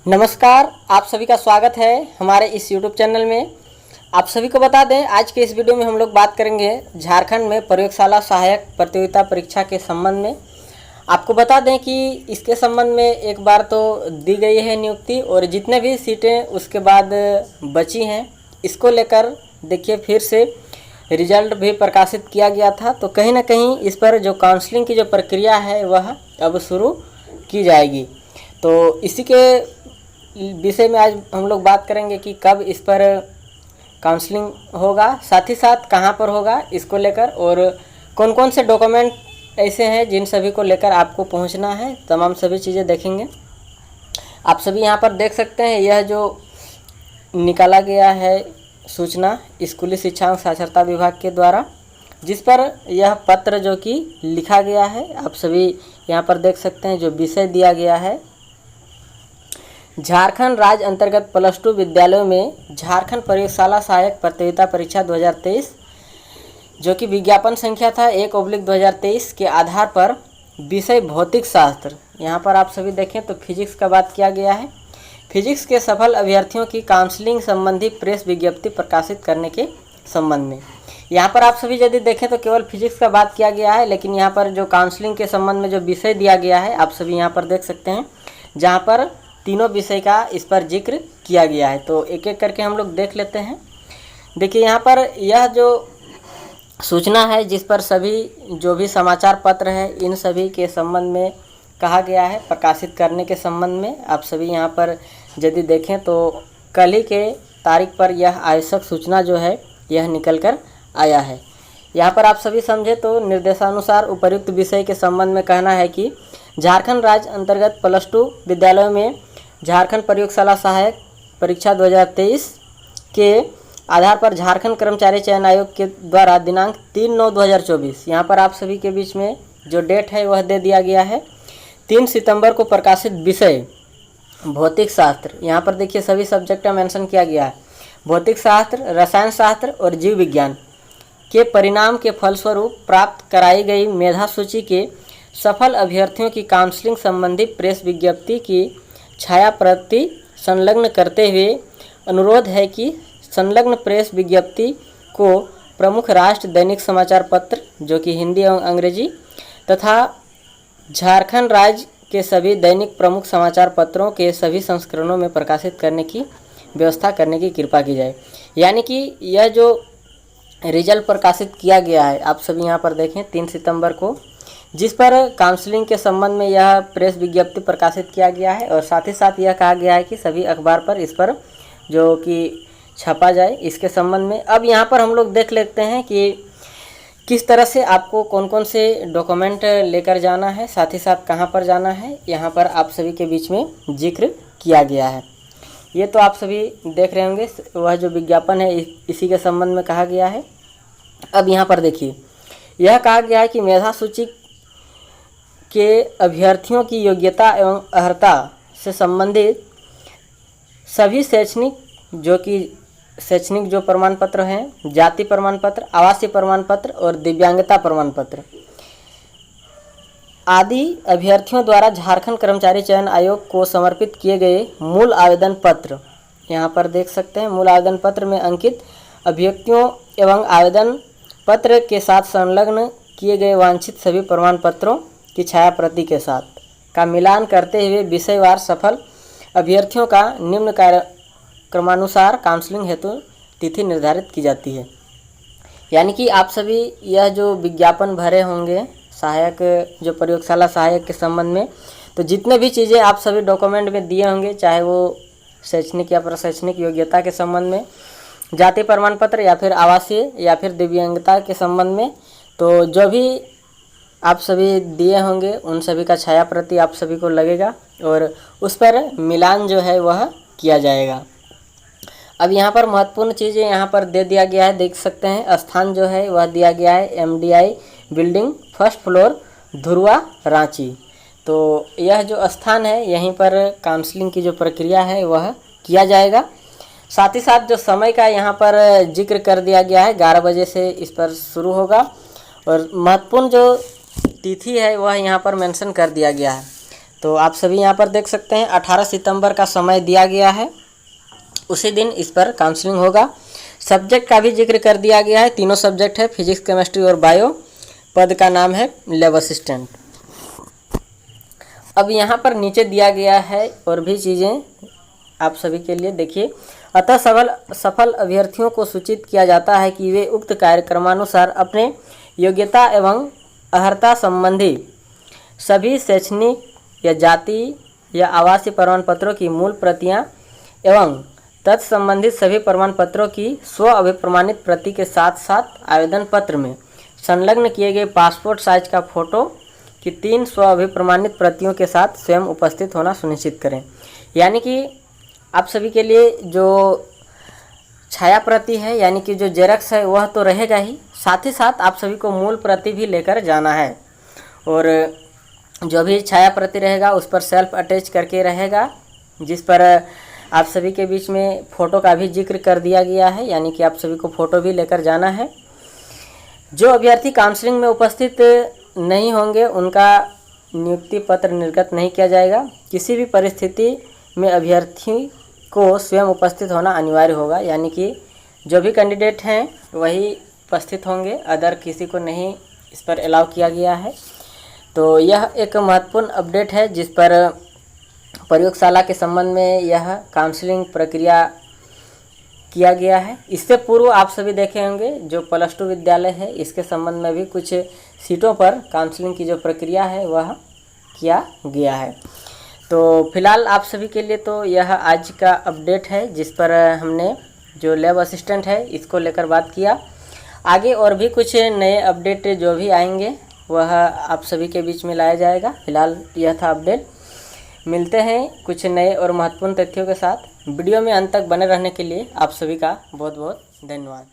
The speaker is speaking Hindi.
नमस्कार, आप सभी का स्वागत है हमारे इस YouTube चैनल में। आप सभी को बता दें, आज के इस वीडियो में हम लोग बात करेंगे झारखंड में प्रयोगशाला सहायक प्रतियोगिता परीक्षा के संबंध में। आपको बता दें कि इसके संबंध में एक बार तो दी गई है नियुक्ति और जितने भी सीटें उसके बाद बची हैं, इसको लेकर देखिए फिर से रिजल्ट भी प्रकाशित किया गया था। तो कहीं ना कहीं इस पर जो काउंसलिंग की जो प्रक्रिया है वह अब शुरू की जाएगी। तो इसी के विषय में आज हम लोग बात करेंगे कि कब इस पर काउंसलिंग होगा, साथ ही साथ कहां पर होगा इसको लेकर, और कौन कौन से डॉक्यूमेंट ऐसे हैं जिन सभी को लेकर आपको पहुंचना है, तमाम सभी चीज़ें देखेंगे। आप सभी यहां पर देख सकते हैं, यह जो निकाला गया है सूचना स्कूली शिक्षा एवं साक्षरता विभाग के द्वारा, जिस पर यह पत्र जो कि लिखा गया है, आप सभी यहां पर देख सकते हैं। जो विषय दिया गया है, झारखंड राज्य अंतर्गत +2 विद्यालयों में झारखंड प्रयोगशाला सहायक प्रतियोगिता परीक्षा 2023, जो कि विज्ञापन संख्या था 1/2023 के आधार पर विषय भौतिक शास्त्र, यहाँ पर आप सभी देखें तो फिजिक्स का बात किया गया है। फिजिक्स के सफल अभ्यर्थियों की काउंसलिंग संबंधी प्रेस विज्ञप्ति प्रकाशित करने के संबंध में, यहाँ पर आप सभी यदि देखें तो केवल फिजिक्स का बात किया गया है, लेकिन यहाँ पर जो काउंसलिंग के संबंध में जो विषय दिया गया है आप सभी यहाँ पर देख सकते हैं, जहाँ पर तीनों विषय का इस पर जिक्र किया गया है। तो एक एक करके हम लोग देख लेते हैं। देखिए यहाँ पर यह जो सूचना है, जिस पर सभी जो भी समाचार पत्र है इन सभी के संबंध में कहा गया है प्रकाशित करने के संबंध में। आप सभी यहाँ पर यदि देखें तो कल ही के तारीख पर यह आवश्यक सूचना जो है यह निकल कर आया है। यहाँ पर आप सभी समझे तो निर्देशानुसार उपर्युक्त विषय के संबंध में कहना है कि झारखंड राज्य अंतर्गत +2 विद्यालयों में झारखंड प्रयोगशाला सहायक परीक्षा 2023 के आधार पर झारखंड कर्मचारी चयन आयोग के द्वारा दिनांक 3/9/2024, यहाँ पर आप सभी के बीच में जो डेट है वह दे दिया गया है 3 सितंबर को प्रकाशित विषय भौतिक शास्त्र, यहाँ पर देखिए सभी सब्जेक्ट का मेंशन किया गया है। भौतिक शास्त्र, रसायन शास्त्र और जीव विज्ञान के परिणाम के फलस्वरूप प्राप्त कराई गई मेधा सूची के सफल अभ्यर्थियों की काउंसलिंग संबंधी प्रेस विज्ञप्ति की छाया प्रति संलग्न करते हुए अनुरोध है कि संलग्न प्रेस विज्ञप्ति को प्रमुख राष्ट्र दैनिक समाचार पत्र, जो कि हिंदी एवं अंग्रेजी, तथा झारखंड राज्य के सभी दैनिक प्रमुख समाचार पत्रों के सभी संस्करणों में प्रकाशित करने की व्यवस्था करने की कृपा की जाए। यानी कि यह जो रिजल्ट प्रकाशित किया गया है आप सभी यहाँ पर देखें 3 सितंबर को, जिस पर काउंसलिंग के संबंध में यह प्रेस विज्ञप्ति प्रकाशित किया गया है, और साथ ही साथ यह कहा गया है कि सभी अखबार पर इस पर जो कि छपा जाए इसके संबंध में। अब यहाँ पर हम लोग देख लेते हैं कि किस तरह से आपको कौन कौन से डॉक्यूमेंट लेकर जाना है, साथ ही साथ कहाँ पर जाना है, यहाँ पर आप सभी के बीच में जिक्र किया गया है। ये तो आप सभी देख रहे होंगे, वह जो विज्ञापन है इसी के संबंध में कहा गया है। अब यहाँ पर देखिए, यह कहा गया है कि मेधा सूची के अभ्यर्थियों की योग्यता एवं अर्हता से संबंधित सभी शैक्षणिक जो प्रमाण पत्र हैं, जाति प्रमाण पत्र, आवासीय प्रमाण पत्र और दिव्यांगता प्रमाण पत्र आदि अभ्यर्थियों द्वारा झारखंड कर्मचारी चयन आयोग को समर्पित किए गए मूल आवेदन पत्र, यहाँ पर देख सकते हैं, मूल आवेदन पत्र में अंकित अभ्यर्थियों एवं आवेदन पत्र के साथ संलग्न किए गए वांछित सभी प्रमाण पत्रों की छाया प्रति के साथ का मिलान करते हुए विषयवार सफल अभ्यर्थियों का निम्न क्रमानुसार काउंसलिंग हेतु तिथि निर्धारित की जाती है। यानी कि आप सभी यह जो विज्ञापन भरे होंगे सहायक जो प्रयोगशाला सहायक के संबंध में, तो जितने भी चीज़ें आप सभी डॉक्यूमेंट में दिए होंगे, चाहे वो शैक्षणिक या प्रशैक्षणिक योग्यता के संबंध में, जाति प्रमाण पत्र या फिर आवासीय या फिर दिव्यांगता के संबंध में, तो जो भी आप सभी दिए होंगे उन सभी का छाया प्रति आप सभी को लगेगा और उस पर मिलान जो है वह किया जाएगा। अब यहाँ पर महत्वपूर्ण चीज़ें यहाँ पर दे दिया गया है, देख सकते हैं। स्थान जो है वह दिया गया है MDI building 1st floor Dhurwa Ranchi. तो यह जो स्थान है यहीं पर काउंसलिंग की जो प्रक्रिया है वह किया जाएगा। साथ ही साथ जो समय का यहाँ पर जिक्र कर दिया गया है, 11 बजे से इस पर शुरू होगा, और महत्वपूर्ण जो तिथि है वह यहाँ पर मेंशन कर दिया गया है। तो आप सभी यहाँ पर देख सकते हैं 18 सितंबर का समय दिया गया है, उसी दिन इस पर काउंसलिंग होगा। सब्जेक्ट का भी जिक्र कर दिया गया है, तीनों सब्जेक्ट है फिजिक्स, केमिस्ट्री और बायो। पद का नाम है लैब असिस्टेंट। अब यहाँ पर नीचे दिया गया है और भी चीज़ें आप सभी के लिए, देखिए। अतः सफल अभ्यर्थियों को सूचित किया जाता है कि वे उक्त कार्यक्रमानुसार अपने योग्यता एवं अर्हता संबंधी सभी शैक्षणिक या जाति या आवासीय प्रमाण पत्रों की मूल प्रतियां एवं तत्संबंधित सभी प्रमाण पत्रों की स्व अभिप्रमाणित प्रति के साथ साथ आवेदन पत्र में संलग्न किए गए पासपोर्ट साइज का फोटो की 3 स्व अभिप्रमाणित प्रतियों के साथ स्वयं उपस्थित होना सुनिश्चित करें। यानी कि आप सभी के लिए जो छाया प्रति है, यानी कि जो जेरक्स है, वह तो रहेगा ही, साथ ही साथ आप सभी को मूल प्रति भी लेकर जाना है। और जो भी छाया प्रति रहेगा उस पर सेल्फ अटैच करके रहेगा, जिस पर आप सभी के बीच में फ़ोटो का भी जिक्र कर दिया गया है, यानी कि आप सभी को फ़ोटो भी लेकर जाना है। जो अभ्यर्थी काउंसलिंग में उपस्थित नहीं होंगे उनका नियुक्ति पत्र निर्गत नहीं किया जाएगा। किसी भी परिस्थिति में अभ्यर्थी को स्वयं उपस्थित होना अनिवार्य होगा, यानी कि जो भी कैंडिडेट हैं वही उपस्थित होंगे, अदर किसी को नहीं इस पर अलाउ किया गया है। तो यह एक महत्वपूर्ण अपडेट है जिस पर प्रयोगशाला के संबंध में यह काउंसलिंग प्रक्रिया किया गया है। इससे पूर्व आप सभी देखे होंगे जो +2 विद्यालय है, इसके संबंध में भी कुछ सीटों पर काउंसलिंग की जो प्रक्रिया है वह किया गया है। तो फिलहाल आप सभी के लिए तो यह आज का अपडेट है जिस पर हमने जो लैब असिस्टेंट है इसको लेकर बात किया। आगे और भी कुछ नए अपडेट जो भी आएंगे वह आप सभी के बीच में लाया जाएगा। फिलहाल यह था अपडेट। मिलते हैं कुछ नए और महत्वपूर्ण तथ्यों के साथ। वीडियो में अंत तक बने रहने के लिए आप सभी का बहुत बहुत धन्यवाद।